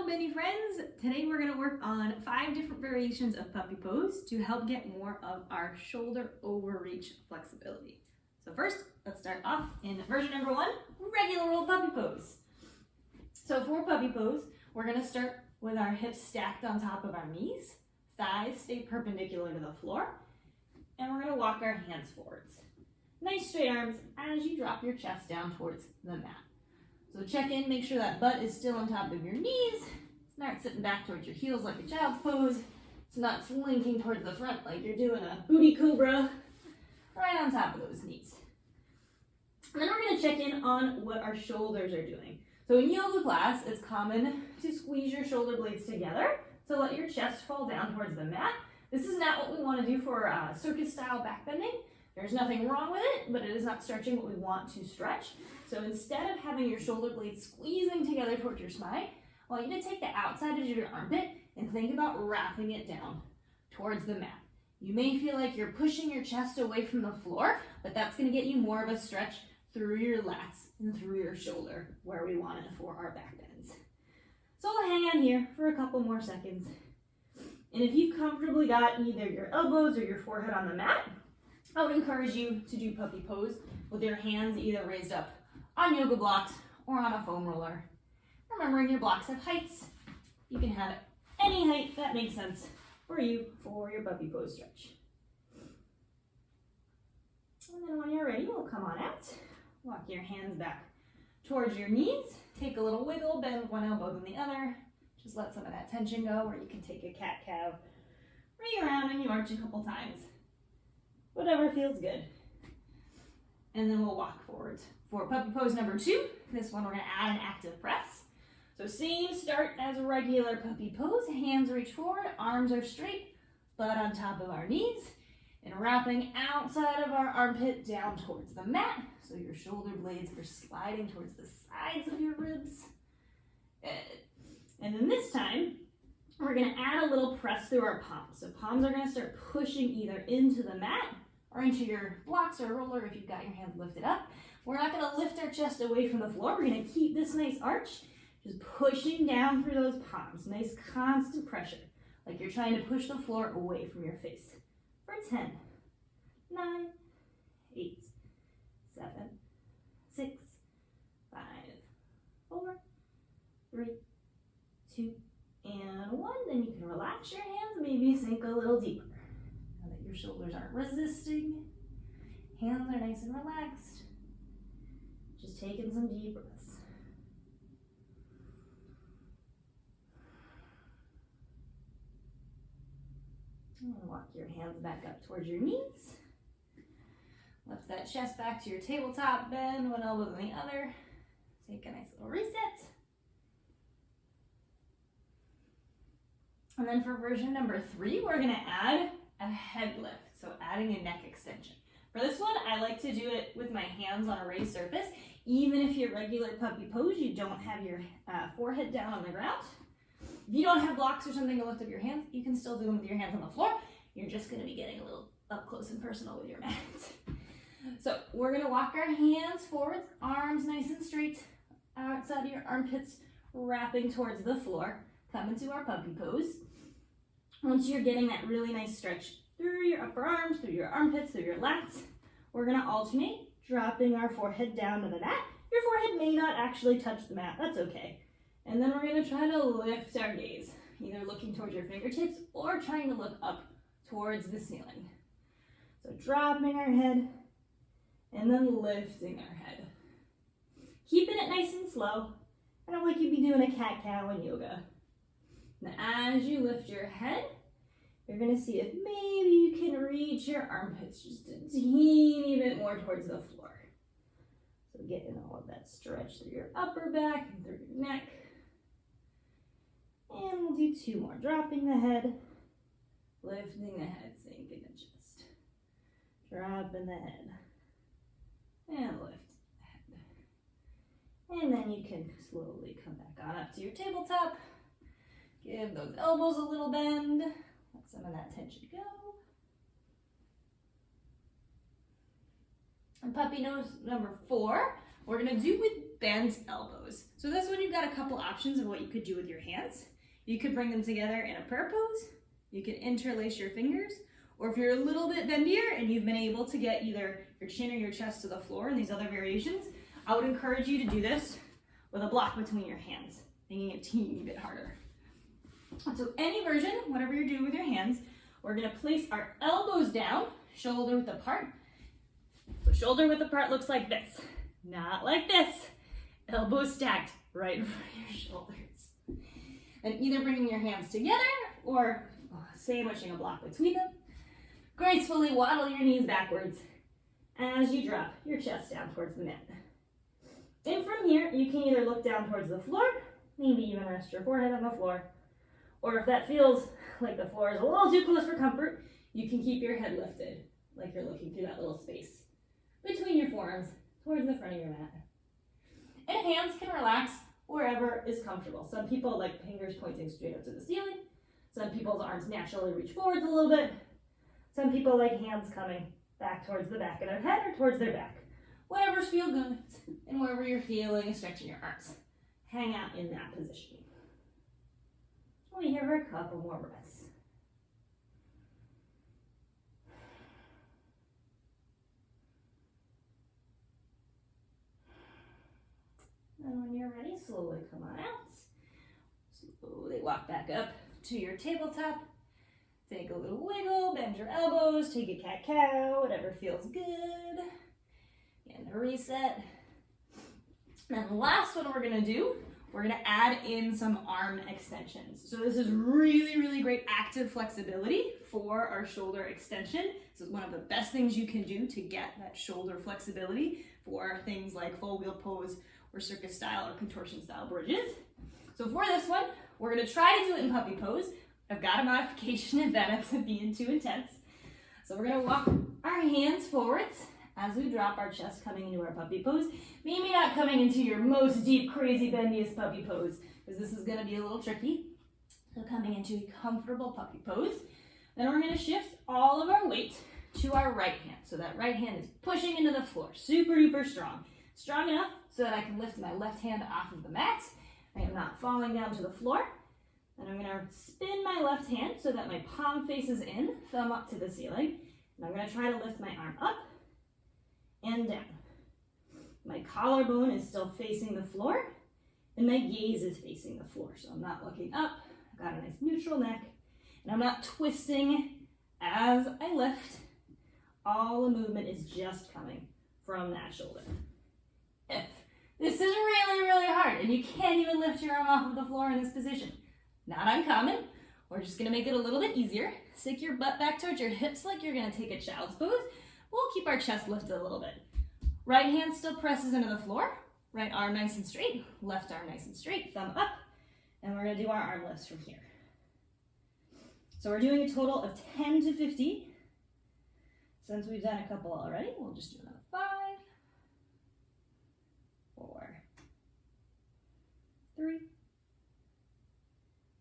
bendy friends. Today we're going to work on 5 different variations of puppy pose to help get more of our shoulder overreach flexibility. So first, let's start off in version number 1, regular old puppy pose. So for puppy pose, we're going to start with our hips stacked on top of our knees, thighs stay perpendicular to the floor, and we're going to walk our hands forwards. Nice straight arms as you drop your chest down towards the mat. So check in, make sure that butt is still on top of your knees. It's not sitting back towards your heels like a child's pose. It's not slinking towards the front like you're doing a booty cobra. Right on top of those knees. And then we're going to check in on what our shoulders are doing. So in yoga class, it's common to squeeze your shoulder blades together to let your chest fall down towards the mat. This is not what we want to do for circus style back bending. There's nothing wrong with it, but it is not stretching what we want to stretch. So instead of having your shoulder blades squeezing together towards your spine, I want you to take the outside edge of your armpit and think about wrapping it down towards the mat. You may feel like you're pushing your chest away from the floor, but that's going to get you more of a stretch through your lats and through your shoulder where we want it for our back bends. So we'll hang on here for a couple more seconds. And if you've comfortably got either your elbows or your forehead on the mat, I would encourage you to do puppy pose with your hands either raised up on yoga blocks or on a foam roller. Remembering your blocks have heights. You can have any height that makes sense for you for your puppy pose stretch. And then when you're ready, we'll come on out. Walk your hands back towards your knees. Take a little wiggle, bend one elbow than the other. Just let some of that tension go, or you can take a cat-cow. Bring around and you arch a couple times. Whatever feels good. And then we'll walk forwards. For puppy pose number 2, this one we're going to add an active press. So same start as a regular puppy pose. Hands reach forward, arms are straight, butt on top of our knees, and wrapping outside of our armpit down towards the mat. So your shoulder blades are sliding towards the sides of your ribs. Good. And then this time, we're going to add a little press through our palms. So palms are going to start pushing either into the mat or into your blocks or roller if you've got your hands lifted up. We're not going to lift our chest away from the floor. We're going to keep this nice arch, just pushing down through those palms. Nice constant pressure, like you're trying to push the floor away from your face. For 10, 9, 8, 7, 6, 5, 4, 3, 2, and 1. Then you can relax your hands, maybe sink a little deeper. Now that your shoulders aren't resisting, hands are nice and relaxed. Just taking some deep breaths. And walk your hands back up towards your knees. Lift that chest back to your tabletop, bend one elbow than the other. Take a nice little reset. And then for version number 3, we're going to add a head lift, so adding a neck extension. For this one, I like to do it with my hands on a raised surface. Even if you're regular puppy pose, you don't have your forehead down on the ground. If you don't have blocks or something to lift up your hands, you can still do them with your hands on the floor. You're just going to be getting a little up close and personal with your mat. So we're going to walk our hands forwards, arms nice and straight, outside of your armpits, wrapping towards the floor. Come into our puppy pose. Once you're getting that really nice stretch through your upper arms, through your armpits, through your lats, we're going to alternate, dropping our forehead down to the mat. Your forehead may not actually touch the mat, that's okay. And then we're going to try to lift our gaze, either looking towards your fingertips or trying to look up towards the ceiling. So dropping our head and then lifting our head. Keeping it nice and slow, kind of like you'd be doing a cat-cow in yoga. Now as you lift your head, you're going to see if maybe you can reach your armpits just a teeny bit more towards the floor. So getting all of that stretch through your upper back and through your neck. And we'll do 2 more. Dropping the head, lifting the head, sinking the chest. Dropping the head, and lift the head. And then you can slowly come back on up to your tabletop. Give those elbows a little bend. Let some of that tension go. And puppy nose number 4, we're gonna do with bent elbows. So this one, you've got a couple options of what you could do with your hands. You could bring them together in a prayer pose. You could interlace your fingers, or if you're a little bit bendier and you've been able to get either your chin or your chest to the floor in these other variations, I would encourage you to do this with a block between your hands, making it a teeny bit harder. So any version, whatever you're doing with your hands, we're gonna place our elbows down, shoulder width apart. So shoulder width apart looks like this, not like this. Elbows stacked right in front of your shoulders. And either bringing your hands together or sandwiching a block between them. Gracefully waddle your knees backwards as you drop your chest down towards the mat. And from here, you can either look down towards the floor, maybe even rest your forehead on the floor, or if that feels like the floor is a little too close for comfort, you can keep your head lifted, like you're looking through that little space between your forearms towards the front of your mat. And hands can relax wherever is comfortable. Some people like fingers pointing straight up to the ceiling. Some people's arms naturally reach forwards a little bit. Some people like hands coming back towards the back of their head or towards their back. Whatever's feel good and wherever you're feeling stretching your arms. Hang out in that position. We'll be here for a couple more breaths. And when you're ready, slowly come on out. Slowly walk back up to your tabletop. Take a little wiggle, bend your elbows, take a cat-cow, whatever feels good. And a reset. And the last one we're gonna do, we're gonna add in some arm extensions. So this is really, really great active flexibility for our shoulder extension. This is one of the best things you can do to get that shoulder flexibility for things like full wheel pose or circus style or contortion style bridges. So for this one, we're gonna try to do it in puppy pose. I've got a modification if that ends up being too intense. So we're gonna walk our hands forwards as we drop our chest coming into our puppy pose. Maybe not coming into your most deep, crazy, bendiest puppy pose, because this is gonna be a little tricky. So coming into a comfortable puppy pose. Then we're gonna shift all of our weight to our right hand. So that right hand is pushing into the floor, super duper strong. Strong enough so that I can lift my left hand off of the mat. I am not falling down to the floor. And I'm gonna spin my left hand so that my palm faces in, thumb up to the ceiling. And I'm gonna try to lift my arm up and down. My collarbone is still facing the floor and my gaze is facing the floor. So I'm not looking up, I've got a nice neutral neck, and I'm not twisting as I lift. All the movement is just coming from that shoulder. If this is really, really hard and you can't even lift your arm off of the floor in this position, not uncommon, we're just gonna make it a little bit easier. Stick your butt back towards your hips like you're gonna take a child's pose. We'll keep our chest lifted a little bit. Right hand still presses into the floor. Right arm nice and straight. Left arm nice and straight. Thumb up. And we're gonna do our arm lifts from here. So we're doing a total of 10 to 15. Since we've done a couple already, we'll just do another 5, 4, 3,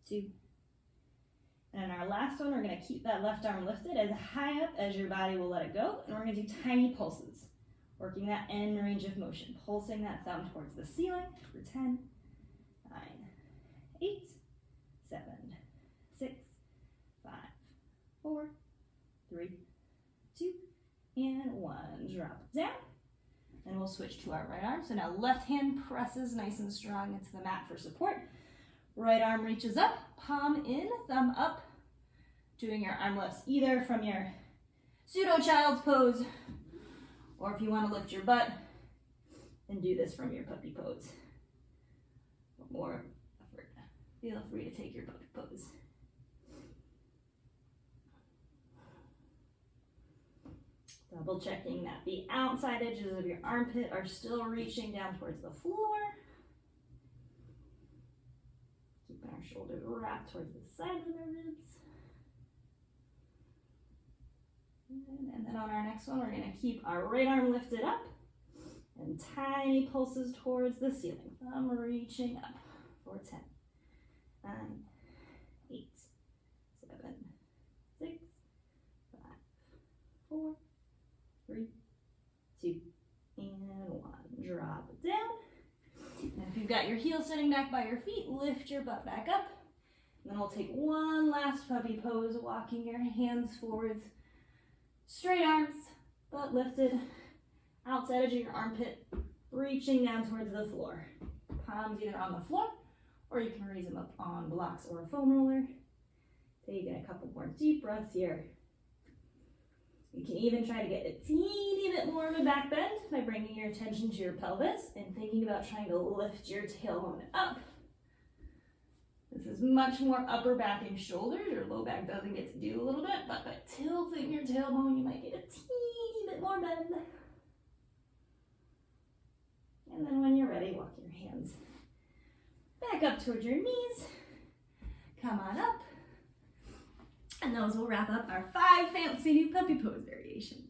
2. And our last one, we're gonna keep that left arm lifted as high up as your body will let it go. And we're gonna do tiny pulses, working that end range of motion, pulsing that thumb towards the ceiling for 10, 9, 8, 7, 6, 5, 4, 3, 2, and 1. Drop it down. And we'll switch to our right arm. So now left hand presses nice and strong into the mat for support. Right arm reaches up, palm in, thumb up. Doing your arm lifts either from your pseudo child's pose, or if you want to lift your butt, and do this from your puppy pose. For more effort, feel free to take your puppy pose. Double checking that the outside edges of your armpit are still reaching down towards the floor. Keeping our shoulders wrapped towards the sides of our ribs. And then on our next one, we're going to keep our right arm lifted up and tiny pulses towards the ceiling. Thumb reaching up for 10, 9, 8, 7, 6, 5, 4, 3, 2, and 1. Drop it got your heels sitting back by your feet, lift your butt back up. And then we'll take one last puppy pose, walking your hands forwards, straight arms, butt lifted, outside edge of your armpit, reaching down towards the floor. Palms either on the floor, or you can raise them up on blocks or a foam roller. Taking a couple more deep breaths here. You can even try to get a teeny bit more of a back bend by bringing your attention to your pelvis and thinking about trying to lift your tailbone up. This is much more upper back and shoulders. Your low back doesn't get to do a little bit, but by tilting your tailbone, you might get a teeny bit more bend. And then when you're ready, walk your hands back up towards your knees. Come on up. And those will wrap up our 5 fancy new puppy pose variations.